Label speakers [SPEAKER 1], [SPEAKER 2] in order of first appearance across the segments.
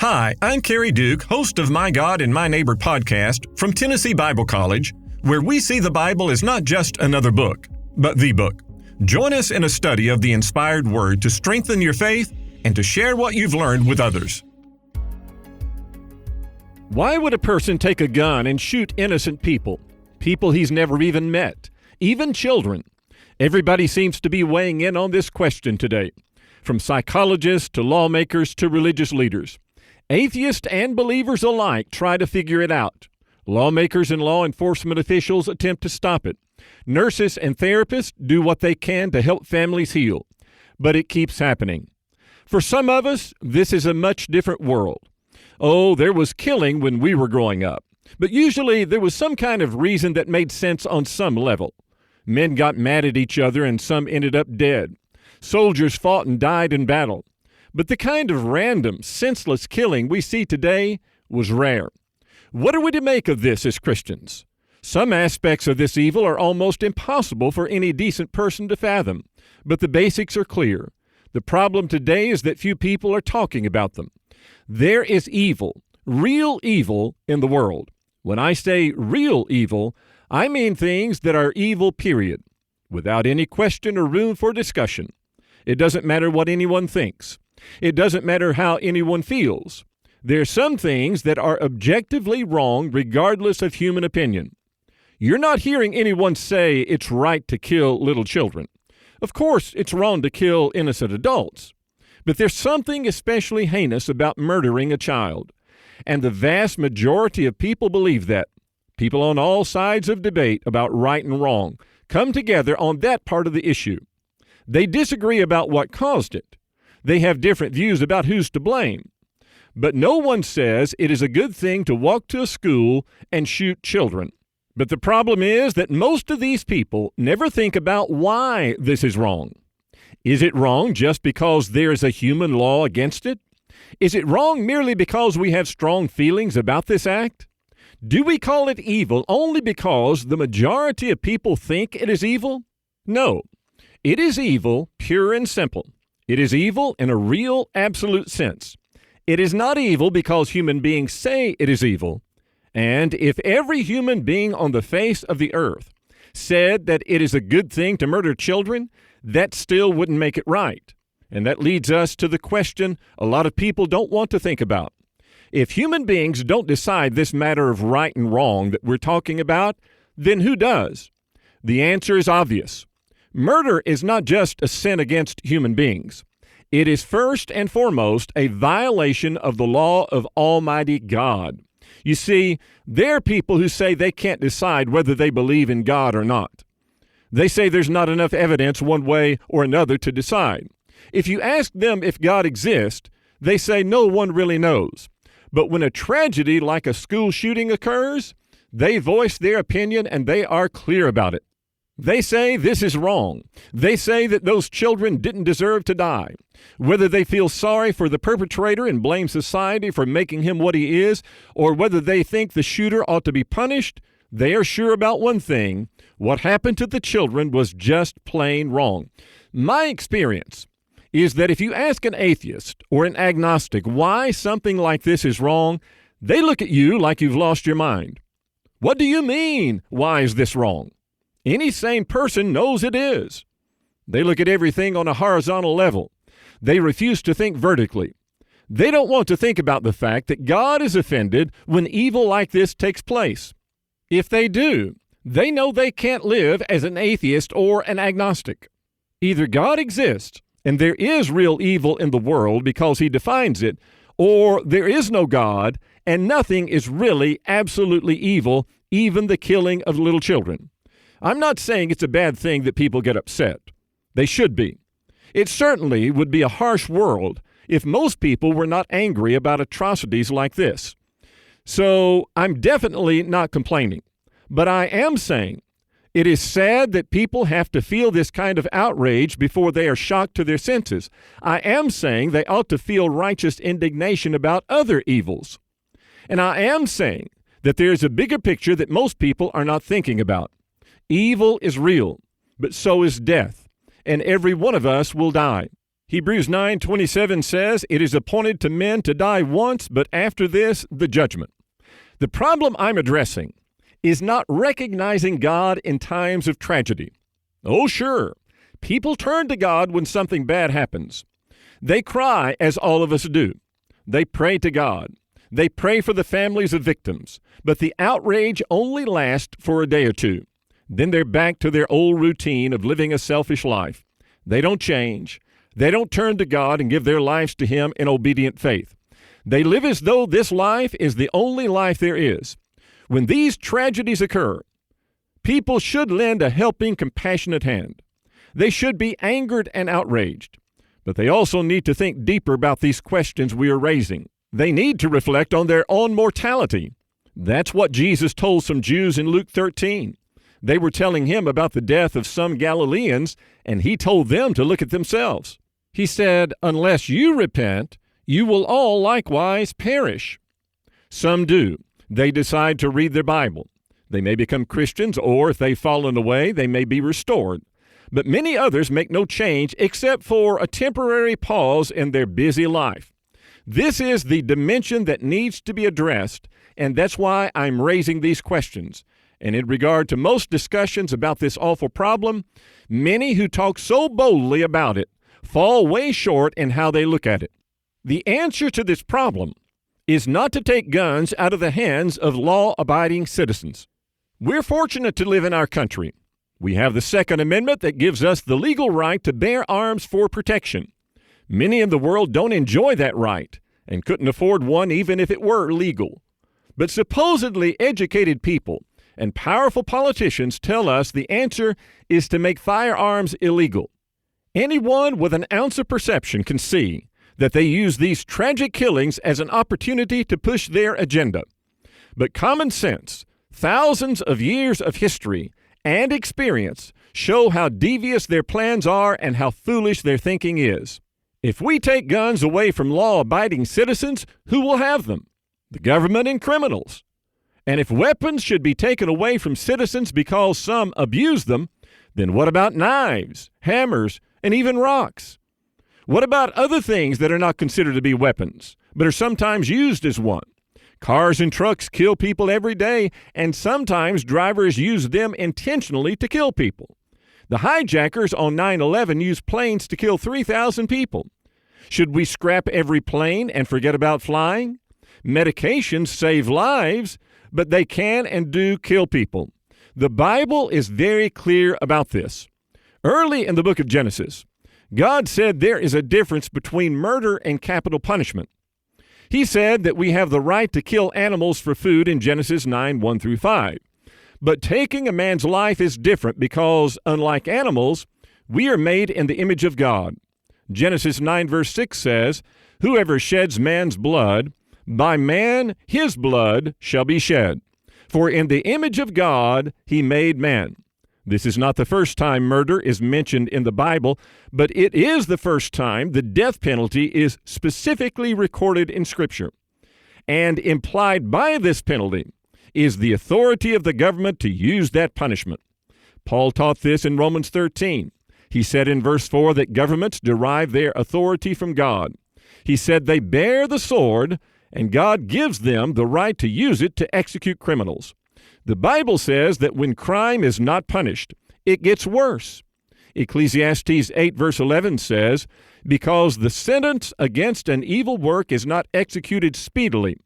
[SPEAKER 1] Hi, I'm Kerry Duke, host of My God and My Neighbor podcast from Tennessee Bible College, where we see the Bible as not just another book, but the book. Join us in a study of the inspired Word to strengthen your faith and to share what you've learned with others.
[SPEAKER 2] Why would a person take a gun and shoot innocent people? People he's never even met, even children. Everybody seems to be weighing in on this question today, from psychologists to lawmakers to religious leaders. Atheists and believers alike try to figure it out. Lawmakers and law enforcement officials attempt to stop it. Nurses and therapists do what they can to help families heal. But it keeps happening. For some of us, this is a much different world. Oh, there was killing when we were growing up. But usually there was some kind of reason that made sense on some level. Men got mad at each other and some ended up dead. Soldiers fought and died in battle. But the kind of random, senseless killing we see today was rare. What are we to make of this as Christians? Some aspects of this evil are almost impossible for any decent person to fathom, but the basics are clear. The problem today is that few people are talking about them. There is evil, real evil in the world. When I say real evil, I mean things that are evil, period, without any question or room for discussion. It doesn't matter what anyone thinks. It doesn't matter how anyone feels. There are some things that are objectively wrong regardless of human opinion. You're not hearing anyone say it's right to kill little children. Of course, it's wrong to kill innocent adults. But there's something especially heinous about murdering a child. And the vast majority of people believe that. People on all sides of debate about right and wrong come together on that part of the issue. They disagree about what caused it. They have different views about who's to blame. But no one says it is a good thing to walk to a school and shoot children. But the problem is that most of these people never think about why this is wrong. Is it wrong just because there is a human law against it? Is it wrong merely because we have strong feelings about this act? Do we call it evil only because the majority of people think it is evil? No. It is evil, pure and simple. It is evil in a real, absolute sense. It is not evil because human beings say it is evil. And if every human being on the face of the earth said that it is a good thing to murder children, that still wouldn't make it right. And that leads us to the question a lot of people don't want to think about. If human beings don't decide this matter of right and wrong that we're talking about, then who does? The answer is obvious. Murder is not just a sin against human beings. It is first and foremost a violation of the law of Almighty God. You see, there are people who say they can't decide whether they believe in God or not. They say there's not enough evidence one way or another to decide. If you ask them if God exists, they say no one really knows. But when a tragedy like a school shooting occurs, they voice their opinion and they are clear about it. They say this is wrong. They say that those children didn't deserve to die. Whether they feel sorry for the perpetrator and blame society for making him what he is, or whether they think the shooter ought to be punished, they are sure about one thing. What happened to the children was just plain wrong. My experience is that if you ask an atheist or an agnostic why something like this is wrong, they look at you like you've lost your mind. What do you mean, why is this wrong? Any sane person knows it is. They look at everything on a horizontal level. They refuse to think vertically. They don't want to think about the fact that God is offended when evil like this takes place. If they do, they know they can't live as an atheist or an agnostic. Either God exists, and there is real evil in the world because he defines it, or there is no God, and nothing is really absolutely evil, even the killing of little children. I'm not saying it's a bad thing that people get upset. They should be. It certainly would be a harsh world if most people were not angry about atrocities like this. So I'm definitely not complaining. But I am saying it is sad that people have to feel this kind of outrage before they are shocked to their senses. I am saying they ought to feel righteous indignation about other evils. And I am saying that there is a bigger picture that most people are not thinking about. Evil is real, but so is death, and every one of us will die. Hebrews 9:27 says, "It is appointed to men to die once, but after this, the judgment." The problem I'm addressing is not recognizing God in times of tragedy. Oh, sure, people turn to God when something bad happens. They cry, as all of us do. They pray to God. They pray for the families of victims. But the outrage only lasts for a day or two. Then they're back to their old routine of living a selfish life. They don't change. They don't turn to God and give their lives to Him in obedient faith. They live as though this life is the only life there is. When these tragedies occur, people should lend a helping, compassionate hand. They should be angered and outraged. But they also need to think deeper about these questions we are raising. They need to reflect on their own mortality. That's what Jesus told some Jews in Luke 13. They were telling Him about the death of some Galileans, and He told them to look at themselves. He said, "Unless you repent, you will all likewise perish." Some do. They decide to read their Bible. They may become Christians, or if they've fallen away, they may be restored. But many others make no change except for a temporary pause in their busy life. This is the dimension that needs to be addressed, and that's why I'm raising these questions. And in regard to most discussions about this awful problem, many who talk so boldly about it fall way short in how they look at it. The answer to this problem is not to take guns out of the hands of law-abiding citizens. We're fortunate to live in our country. We have the Second Amendment that gives us the legal right to bear arms for protection. Many in the world don't enjoy that right and couldn't afford one even if it were legal. But supposedly educated people and powerful politicians tell us the answer is to make firearms illegal. Anyone with an ounce of perception can see that they use these tragic killings as an opportunity to push their agenda. But common sense, thousands of years of history, and experience show how devious their plans are and how foolish their thinking is. If we take guns away from law-abiding citizens, who will have them? The government and criminals. And if weapons should be taken away from citizens because some abuse them, then what about knives, hammers, and even rocks? What about other things that are not considered to be weapons, but are sometimes used as one? Cars and trucks kill people every day, and sometimes drivers use them intentionally to kill people. The hijackers on 9/11 used planes to kill 3,000 people. Should we scrap every plane and forget about flying? Medications save lives, but they can and do kill people. The Bible is very clear about this. Early in the book of Genesis, God said there is a difference between murder and capital punishment. He said that we have the right to kill animals for food in Genesis 9:1-5. But taking a man's life is different because, unlike animals, we are made in the image of God. Genesis 9:6 says, "Whoever sheds man's blood, by man his blood shall be shed. For in the image of God he made man." This is not the first time murder is mentioned in the Bible, but it is the first time the death penalty is specifically recorded in Scripture. And implied by this penalty is the authority of the government to use that punishment. Paul taught this in Romans 13. He said in verse 4 that governments derive their authority from God. He said they bear the sword, and God gives them the right to use it to execute criminals. The Bible says that when crime is not punished, it gets worse. Ecclesiastes 8:11 says, "Because the sentence against an evil work is not executed speedily,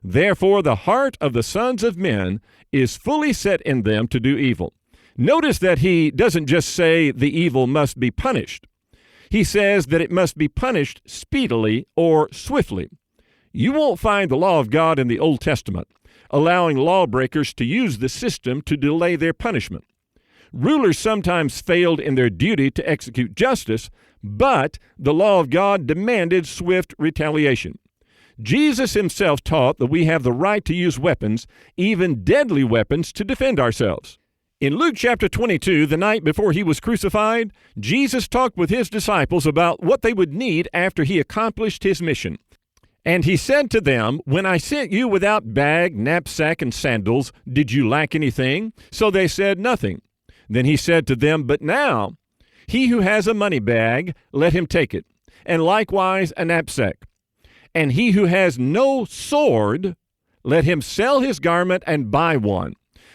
[SPEAKER 2] therefore the heart of the sons of men is fully set in them to do evil." Notice that he doesn't just say the evil must be punished. He says that it must be punished speedily or swiftly. You won't find the law of God in the Old Testament allowing lawbreakers to use the system to delay their punishment. Rulers sometimes failed in their duty to execute justice, but the law of God demanded swift retaliation. Jesus himself taught that we have the right to use weapons, even deadly weapons, to defend ourselves. In Luke chapter 22, the night before he was crucified, Jesus talked with his disciples about what they would need after he accomplished his mission. And he said to them, "When I sent you without bag, knapsack, and sandals, did you lack anything?" So they said, "Nothing." Then he said to them, "But now, he who has a money bag, let him take it, and likewise a knapsack. And he who has no sword, let him sell his garment and buy one.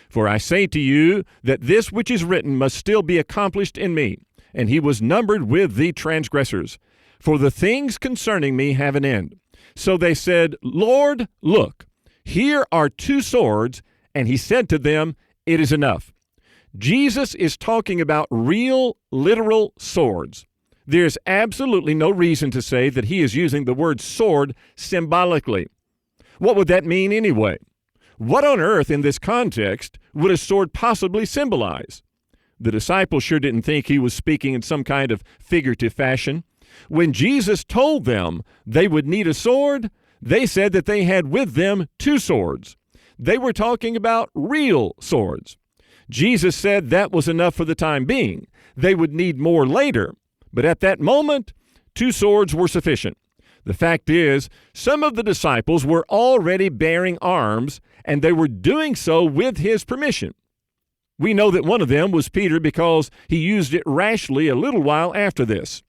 [SPEAKER 2] For I say to you that this which is written must still be accomplished in me. And he was numbered with the transgressors. For the things concerning me have an end. So they said, Lord, look, here are 2 swords. And he said to them, it is enough. Jesus is talking about real, literal swords. There's absolutely no reason to say that he is using the word sword symbolically. What would that mean anyway? What on earth in this context would a sword possibly symbolize? The disciples sure didn't think he was speaking in some kind of figurative fashion. When Jesus told them they would need a sword, they said that they had with them 2 swords. They were talking about real swords. Jesus said that was enough for the time being. They would need more later. But at that moment, 2 swords were sufficient. The fact is, some of the disciples were already bearing arms, and they were doing so with his permission. We know that one of them was Peter because he used it rashly a little while after this.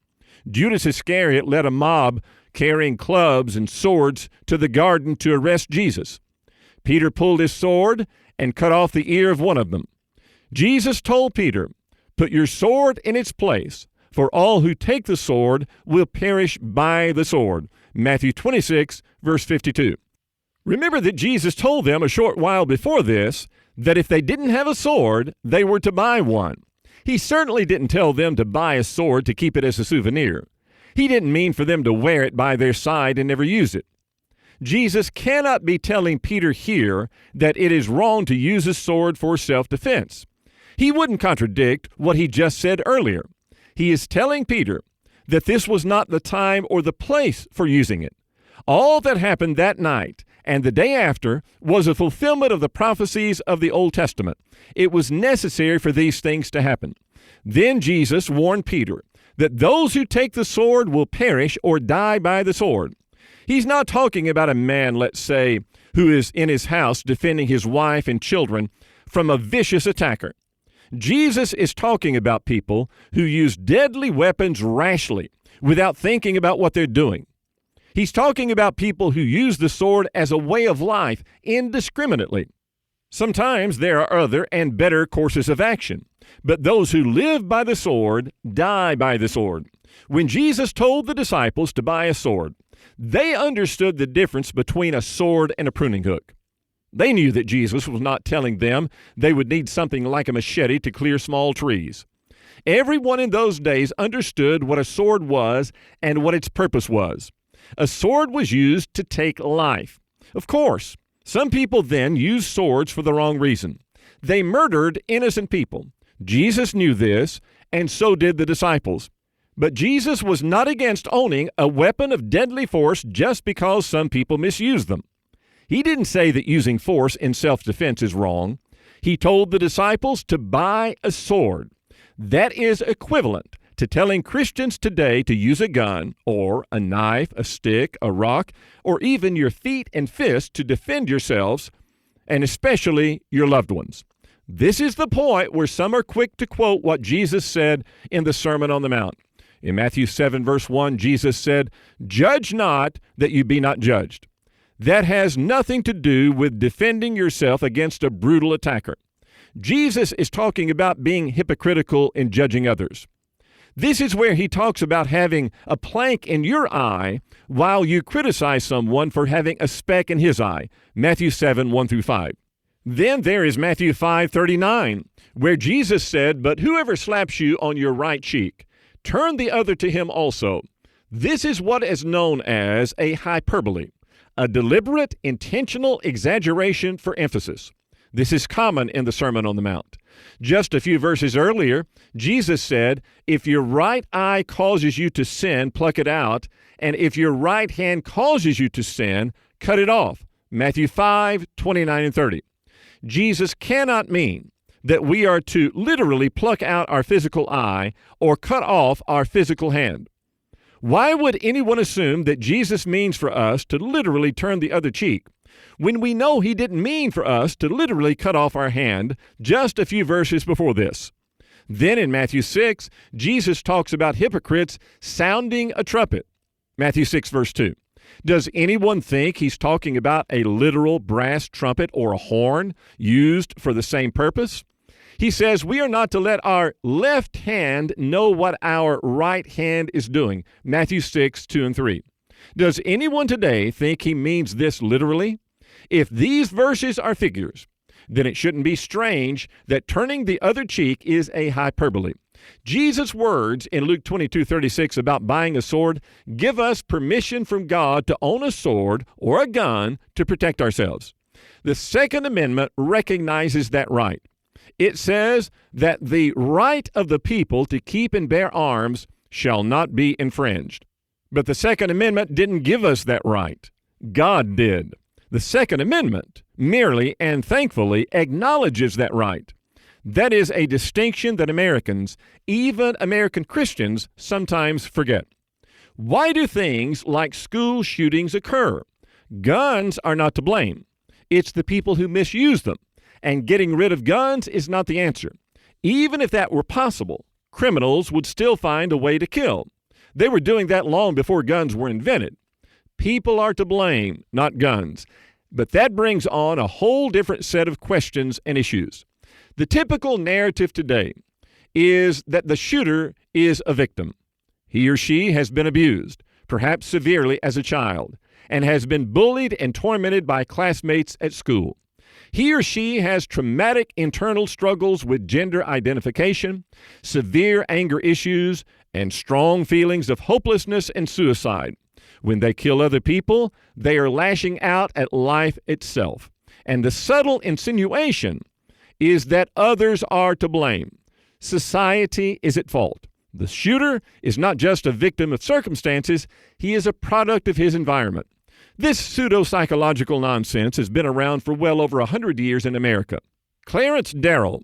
[SPEAKER 2] Judas Iscariot led a mob carrying clubs and swords to the garden to arrest Jesus. Peter pulled his sword and cut off the ear of one of them. Jesus told Peter, "Put your sword in its place, for all who take the sword will perish by the sword." Matthew 26, verse 52. Remember that Jesus told them a short while before this that if they didn't have a sword, they were to buy one. He certainly didn't tell them to buy a sword to keep it as a souvenir. He didn't mean for them to wear it by their side and never use it. Jesus cannot be telling Peter here that it is wrong to use a sword for self-defense. He wouldn't contradict what he just said earlier. He is telling Peter that this was not the time or the place for using it. All that happened that night and the day after was a fulfillment of the prophecies of the Old Testament. It was necessary for these things to happen. Then Jesus warned Peter that those who take the sword will perish or die by the sword. He's not talking about a man, let's say, who is in his house defending his wife and children from a vicious attacker. Jesus is talking about people who use deadly weapons rashly without thinking about what they're doing. He's talking about people who use the sword as a way of life indiscriminately. Sometimes there are other and better courses of action, but those who live by the sword die by the sword. When Jesus told the disciples to buy a sword, they understood the difference between a sword and a pruning hook. They knew that Jesus was not telling them they would need something like a machete to clear small trees. Everyone in those days understood what a sword was and what its purpose was. A sword was used to take life. Of course, some people then used swords for the wrong reason. They murdered innocent people. Jesus knew this, and so did the disciples. But Jesus was not against owning a weapon of deadly force just because some people misuse them. He didn't say that using force in self-defense is wrong. He told the disciples to buy a sword. That is equivalent to telling Christians today to use a gun or a knife, a stick, a rock, or even your feet and fists to defend yourselves, and especially your loved ones. This is the point where some are quick to quote what Jesus said in the Sermon on the Mount. In Matthew 7, verse 1, Jesus said, "Judge not that you be not judged." That has nothing to do with defending yourself against a brutal attacker. Jesus is talking about being hypocritical in judging others. This is where he talks about having a plank in your eye while you criticize someone for having a speck in his eye. Matthew 7, 1 through 5. Then there is Matthew 5:39, where Jesus said, "But whoever slaps you on your right cheek, turn the other to him also." This is what is known as a hyperbole, a deliberate, intentional exaggeration for emphasis. This is common in the Sermon on the Mount. Just a few verses earlier, Jesus said, "If your right eye causes you to sin, pluck it out, and if your right hand causes you to sin, cut it off." Matthew 5, 29 and 30. Jesus cannot mean that we are to literally pluck out our physical eye or cut off our physical hand. Why would anyone assume that Jesus means for us to literally turn the other cheek when we know he didn't mean for us to literally cut off our hand just a few verses before this? Then in Matthew 6, Jesus talks about hypocrites sounding a trumpet. Matthew 6, verse 2. Does anyone think he's talking about a literal brass trumpet or a horn used for the same purpose? He says we are not to let our left hand know what our right hand is doing. Matthew 6, 2 and 3. Does anyone today think he means this literally? If these verses are figures, then it shouldn't be strange that turning the other cheek is a hyperbole. Jesus' words in Luke 22:36 about buying a sword give us permission from God to own a sword or a gun to protect ourselves. The Second Amendment recognizes that right. It says that the right of the people to keep and bear arms shall not be infringed. But the Second Amendment didn't give us that right. God did. The Second Amendment merely and thankfully acknowledges that right. That is a distinction that Americans, even American Christians, sometimes forget. Why do things like school shootings occur? Guns are not to blame. It's the people who misuse them. And getting rid of guns is not the answer. Even if that were possible, criminals would still find a way to kill. They were doing that long before guns were invented. People are to blame, not guns. But that brings on a whole different set of questions and issues. The typical narrative today is that the shooter is a victim. He or she has been abused, perhaps severely as a child, and has been bullied and tormented by classmates at school. He or she has traumatic internal struggles with gender identification, severe anger issues, and strong feelings of hopelessness and suicide. When they kill other people, they are lashing out at life itself. And the subtle insinuation is that others are to blame. Society is at fault. The shooter is not just a victim of circumstances, he is a product of his environment. This pseudo-psychological nonsense has been around for well over 100 years in America. Clarence Darrow,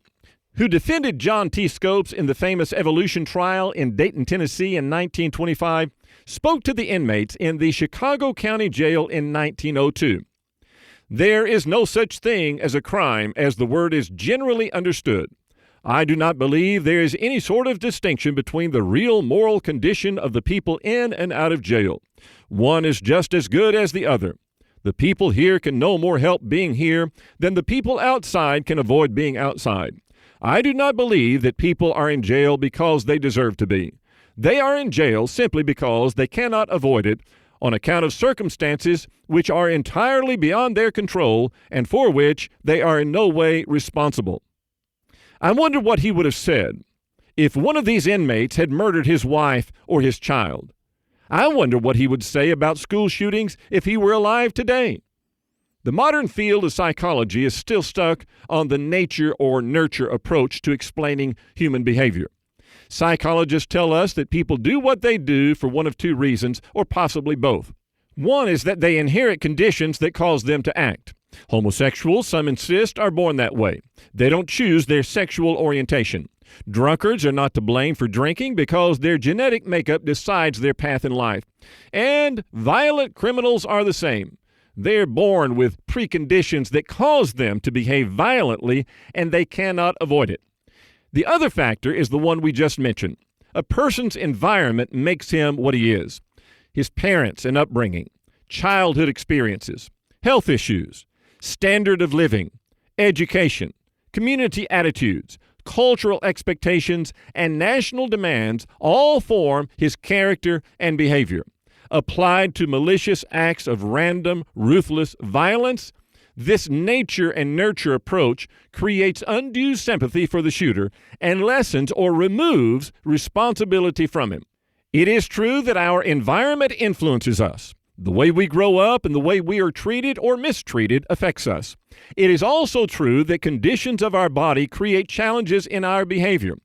[SPEAKER 2] who defended John T. Scopes in the famous evolution trial in Dayton, Tennessee in 1925, spoke to the inmates in the Chicago County Jail in 1902. There is no such thing as a crime as the word is generally understood. I do not believe there is any sort of distinction between the real moral condition of the people in and out of jail. One is just as good as the other. The people here can no more help being here than the people outside can avoid being outside. I do not believe that people are in jail because they deserve to be. They are in jail simply because they cannot avoid it on account of circumstances which are entirely beyond their control and for which they are in no way responsible. I wonder what he would have said if one of these inmates had murdered his wife or his child. I wonder what he would say about school shootings if he were alive today. The modern field of psychology is still stuck on the nature or nurture approach to explaining human behavior. Psychologists tell us that people do what they do for one of two reasons, or possibly both. One is that they inherit conditions that cause them to act. Homosexuals, some insist, are born that way. They don't choose their sexual orientation. Drunkards are not to blame for drinking because their genetic makeup decides their path in life. And violent criminals are the same. They're born with preconditions that cause them to behave violently, and they cannot avoid it. The other factor is the one we just mentioned. A person's environment makes him what he is. His parents and upbringing, childhood experiences, health issues, standard of living, education, community attitudes, cultural expectations, and national demands all form his character and behavior. Applied to malicious acts of random, ruthless violence, this nature and nurture approach creates undue sympathy for the shooter and lessens or removes responsibility from him. It is true that our environment influences us. The way we grow up and the way we are treated or mistreated affects us. It is also true that conditions of our body create challenges in our behavior.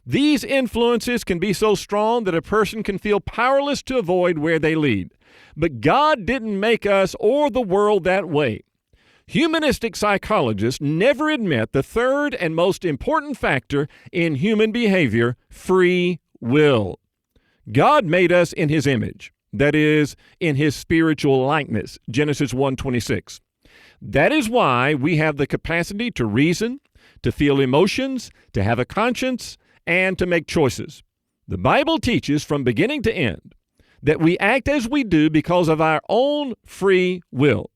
[SPEAKER 2] These influences can be so strong that a person can feel powerless to avoid where they lead. But God didn't make us or the world that way. Humanistic psychologists never admit the third and most important factor in human behavior, free will. God made us in His image, that is, in His spiritual likeness, Genesis 1:26. That is why we have the capacity to reason, to feel emotions, to have a conscience, and to make choices. The Bible teaches from beginning to end that we act as we do because of our own free will.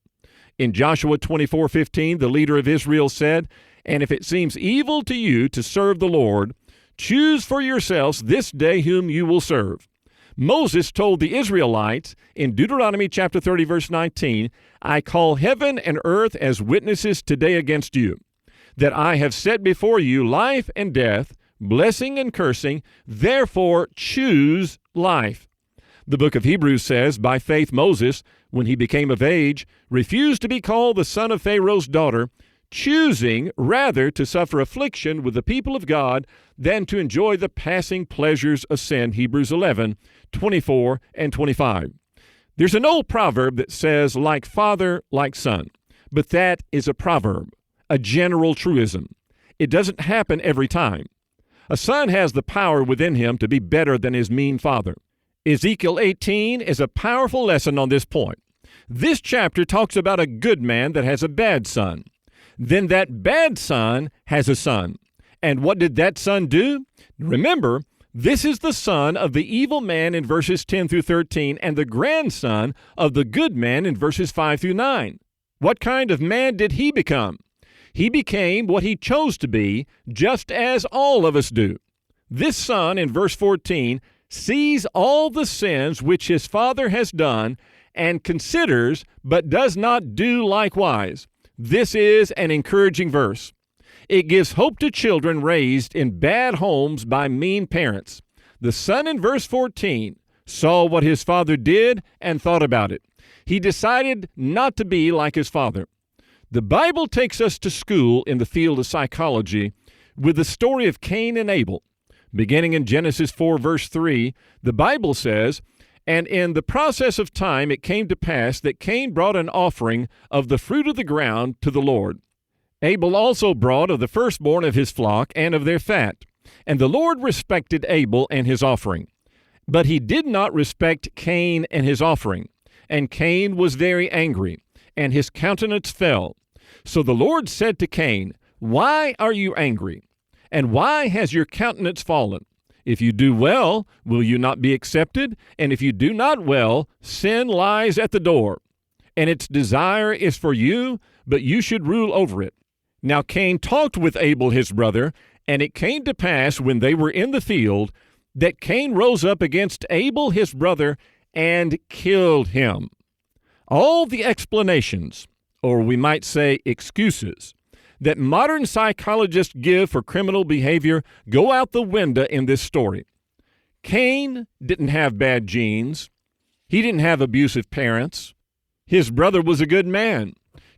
[SPEAKER 2] In Joshua 24:15, the leader of Israel said, "And if it seems evil to you to serve the Lord, choose for yourselves this day whom you will serve." Moses told the Israelites in Deuteronomy chapter 30, verse 19, "I call heaven and earth as witnesses today against you, that I have set before you life and death, blessing and cursing, therefore choose life." The book of Hebrews says, by faith Moses, when he became of age, refused to be called the son of Pharaoh's daughter, choosing rather to suffer affliction with the people of God than to enjoy the passing pleasures of sin, Hebrews 11:24 and 25. There's an old proverb that says, like father, like son, but that is a proverb, a general truism. It doesn't happen every time. A son has the power within him to be better than his mean father. Ezekiel 18 is a powerful lesson on this point. This chapter talks about a good man that has a bad son. Then that bad son has a son. And what did that son do? Remember, this is the son of the evil man in verses 10 through 13 and the grandson of the good man in verses 5 through 9. What kind of man did he become? He became what he chose to be, just as all of us do. This son in verse 14 sees all the sins which his father has done and considers but does not do likewise. This is an encouraging verse. It gives hope to children raised in bad homes by mean parents. The son in verse 14 saw what his father did and thought about it. He decided not to be like his father. The Bible takes us to school in the field of psychology with the story of Cain and Abel. Beginning in Genesis 4, verse 3, the Bible says, "And in the process of time it came to pass that Cain brought an offering of the fruit of the ground to the Lord. Abel also brought of the firstborn of his flock and of their fat. And the Lord respected Abel and his offering. But he did not respect Cain and his offering. And Cain was very angry, and his countenance fell. So the Lord said to Cain, Why are you angry? And why has your countenance fallen? If you do well, will you not be accepted? And if you do not well, sin lies at the door. And its desire is for you, but you should rule over it. Now Cain talked with Abel his brother, and it came to pass when they were in the field, that Cain rose up against Abel his brother and killed him." All the explanations, or we might say excuses, that modern psychologists give for criminal behavior go out the window in this story. Cain didn't have bad genes. He didn't have abusive parents. His brother was a good man.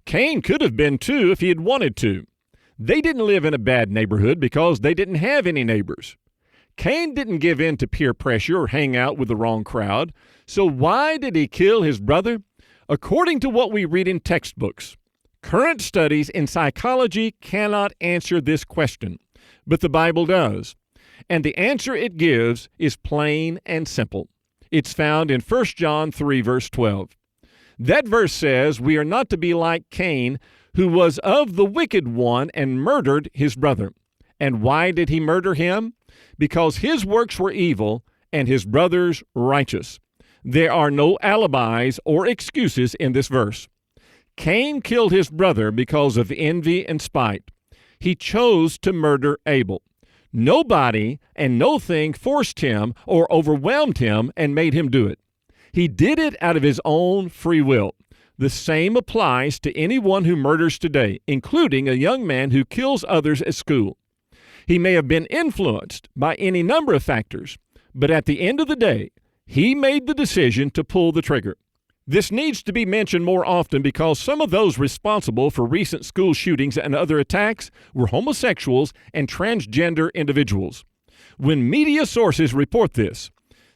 [SPEAKER 2] Cain could have been too if he had wanted to. They didn't live in a bad neighborhood because they didn't have any neighbors. Cain didn't give in to peer pressure or hang out with the wrong crowd. So why did he kill his brother? According to what we read in textbooks, current studies in psychology cannot answer this question, but the Bible does. And the answer it gives is plain and simple. It's found in 1 John 3, verse 12. That verse says we are not to be like Cain, who was of the wicked one and murdered his brother. And why did he murder him? Because his works were evil and his brother's righteous. There are no alibis or excuses in this verse. Cain killed his brother because of envy and spite. He chose to murder Abel. Nobody and no thing forced him or overwhelmed him and made him do it. He did it out of his own free will. The same applies to anyone who murders today, including a young man who kills others at school. He may have been influenced by any number of factors, but at the end of the day, he made the decision to pull the trigger. This needs to be mentioned more often because some of those responsible for recent school shootings and other attacks were homosexuals and transgender individuals. When media sources report this,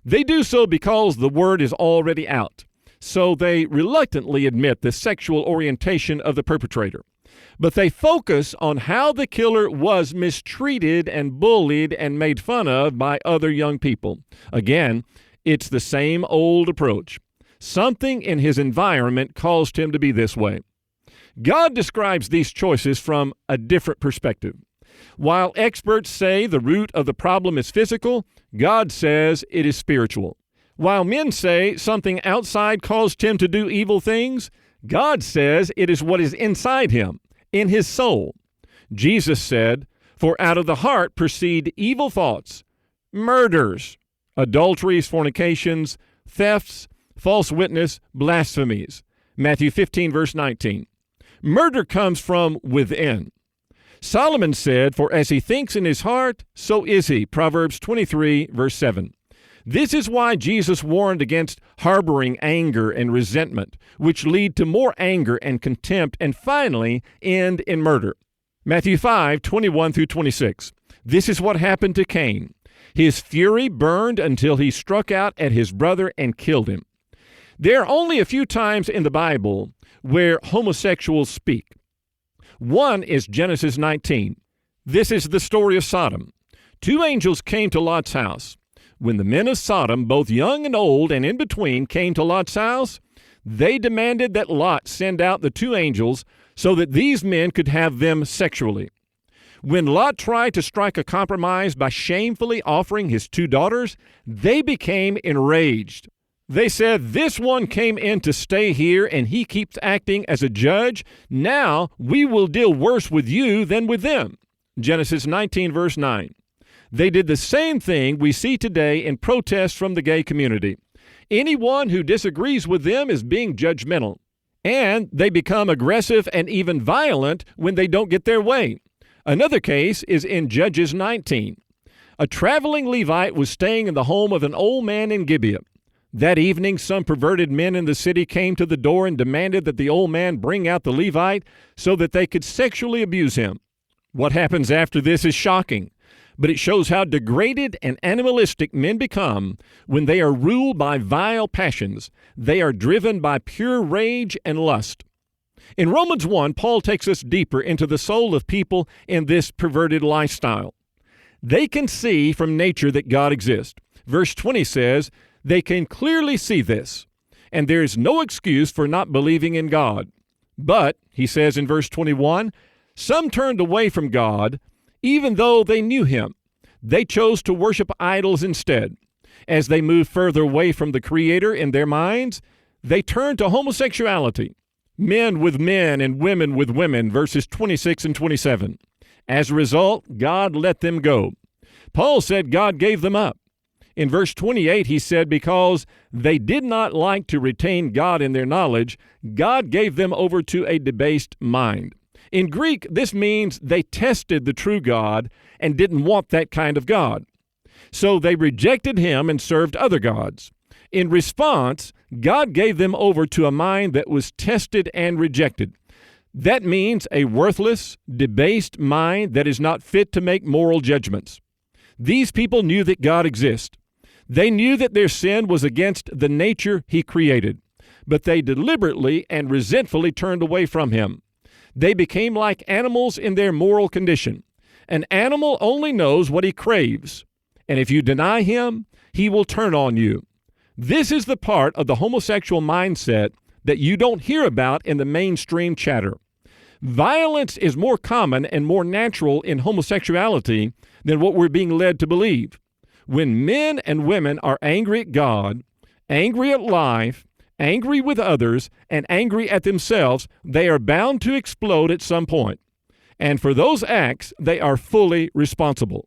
[SPEAKER 2] they do so because the word is already out, so they reluctantly admit the sexual orientation of the perpetrator. But they focus on how the killer was mistreated and bullied and made fun of by other young people. Again, it's the same old approach. Something in his environment caused him to be this way. God describes these choices from a different perspective. While experts say the root of the problem is physical, God says it is spiritual. While men say something outside caused him to do evil things, God says it is what is inside him, in his soul. Jesus said, "For out of the heart proceed evil thoughts, murders, adulteries, fornications, thefts, false witness, blasphemies." Matthew 15, verse 19. Murder comes from within. Solomon said, "For as he thinks in his heart, so is he." Proverbs 23, verse 7. This is why Jesus warned against harboring anger and resentment, which lead to more anger and contempt and finally end in murder. Matthew 5, 21 through 26. This is what happened to Cain. His fury burned until he struck out at his brother and killed him. There are only a few times in the Bible where homosexuals speak. One is Genesis 19. This is the story of Sodom. Two angels came to Lot's house. When the men of Sodom, both young and old and in between, came to Lot's house, they demanded that Lot send out the two angels so that these men could have them sexually. When Lot tried to strike a compromise by shamefully offering his two daughters, they became enraged. They said, "This one came in to stay here and he keeps acting as a judge. Now we will deal worse with you than with them." Genesis 19, verse 9. They did the same thing we see today in protests from the gay community. Anyone who disagrees with them is being judgmental, and they become aggressive and even violent when they don't get their way. Another case is in Judges 19. A traveling Levite was staying in the home of an old man in Gibeah. That evening, some perverted men in the city came to the door and demanded that the old man bring out the Levite so that they could sexually abuse him. What happens after this is shocking, but it shows how degraded and animalistic men become when they are ruled by vile passions. They are driven by pure rage and lust. In Romans 1, Paul takes us deeper into the soul of people in this perverted lifestyle. They can see from nature that God exists. Verse 20 says, they can clearly see this, and there is no excuse for not believing in God. But, he says in verse 21, some turned away from God, even though they knew him. They chose to worship idols instead. As they moved further away from the Creator in their minds, they turned to homosexuality. Men with men and women with women, verses 26 and 27. As a result, God let them go. Paul said God gave them up. In verse 28, he said, because they did not like to retain God in their knowledge, God gave them over to a debased mind. In Greek, this means they tested the true God and didn't want that kind of God. So they rejected him and served other gods. In response, God gave them over to a mind that was tested and rejected. That means a worthless, debased mind that is not fit to make moral judgments. These people knew that God exists. They knew that their sin was against the nature he created, but they deliberately and resentfully turned away from him. They became like animals in their moral condition. An animal only knows what he craves, and if you deny him, he will turn on you. This is the part of the homosexual mindset that you don't hear about in the mainstream chatter. Violence is more common and more natural in homosexuality than what we're being led to believe. When men and women are angry at God, angry at life, angry with others, and angry at themselves, they are bound to explode at some point. And for those acts, they are fully responsible.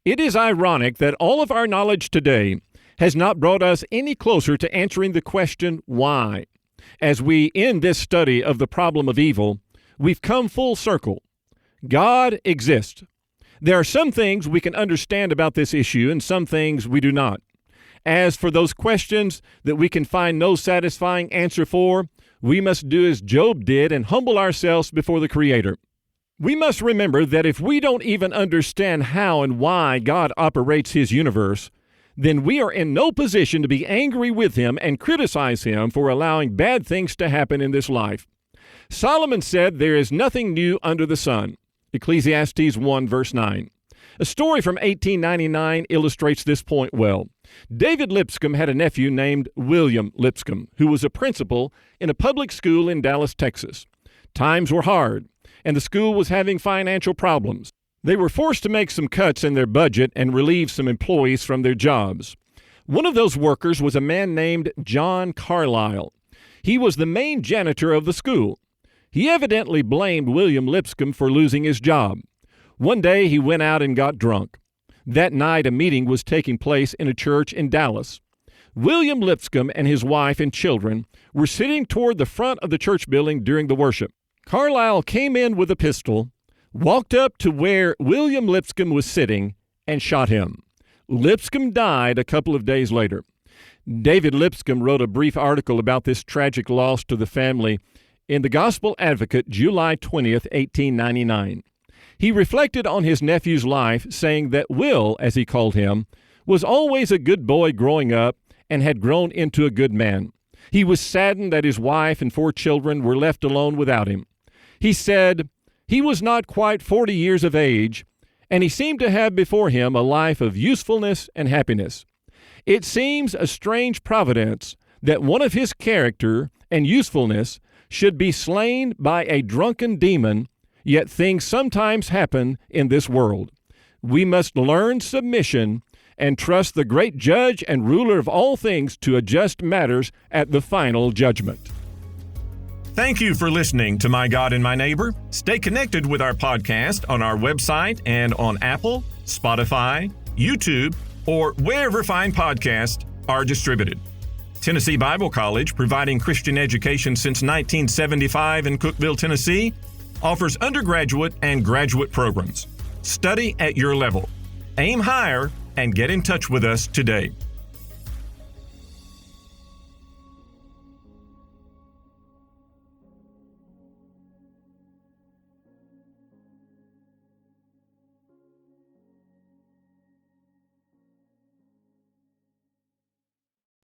[SPEAKER 2] It is ironic that all of our knowledge today has not brought us any closer to answering the question, why? As we end this study of the problem of evil, we've come full circle. God exists. There are some things we can understand about this issue and some things we do not. As for those questions that we can find no satisfying answer for, we must do as Job did and humble ourselves before the Creator. We must remember that if we don't even understand how and why God operates his universe, then we are in no position to be angry with him and criticize him for allowing bad things to happen in this life. Solomon said there is nothing new under the sun. Ecclesiastes 1 verse 9. A story from 1899 illustrates this point well. David Lipscomb had a nephew named William Lipscomb, who was a principal in a public school in Dallas, Texas. Times were hard, and the school was having financial problems. They were forced to make some cuts in their budget and relieve some employees from their jobs. One of those workers was a man named John Carlisle. He was the main janitor of the school. He evidently blamed William Lipscomb for losing his job. One day he went out and got drunk. That night a meeting was taking place in a church in Dallas. William Lipscomb and his wife and children were sitting toward the front of the church building during the worship. Carlisle came in with a pistol, walked up to where William Lipscomb was sitting, and shot him. Lipscomb died a couple of days later. David Lipscomb wrote a brief article about this tragic loss to the family in the Gospel Advocate, July 20th, 1899. He reflected on his nephew's life, saying that Will, as he called him, was always a good boy growing up and had grown into a good man. He was saddened that his wife and 4 children were left alone without him. He said, he was not quite 40 years of age, and he seemed to have before him a life of usefulness and happiness. It seems a strange providence that one of his character and usefulness should be slain by a drunken demon, yet things sometimes happen in this world. We must learn submission and trust the great judge and ruler of all things to adjust matters at the final judgment.
[SPEAKER 1] Thank you for listening to My God and My Neighbor. Stay connected with our podcast on our website and on Apple, Spotify, YouTube, or wherever fine podcasts are distributed. Tennessee Bible College, providing Christian education since 1975 in Cookeville, Tennessee, offers undergraduate and graduate programs. Study at your level. Aim higher and get in touch with us today.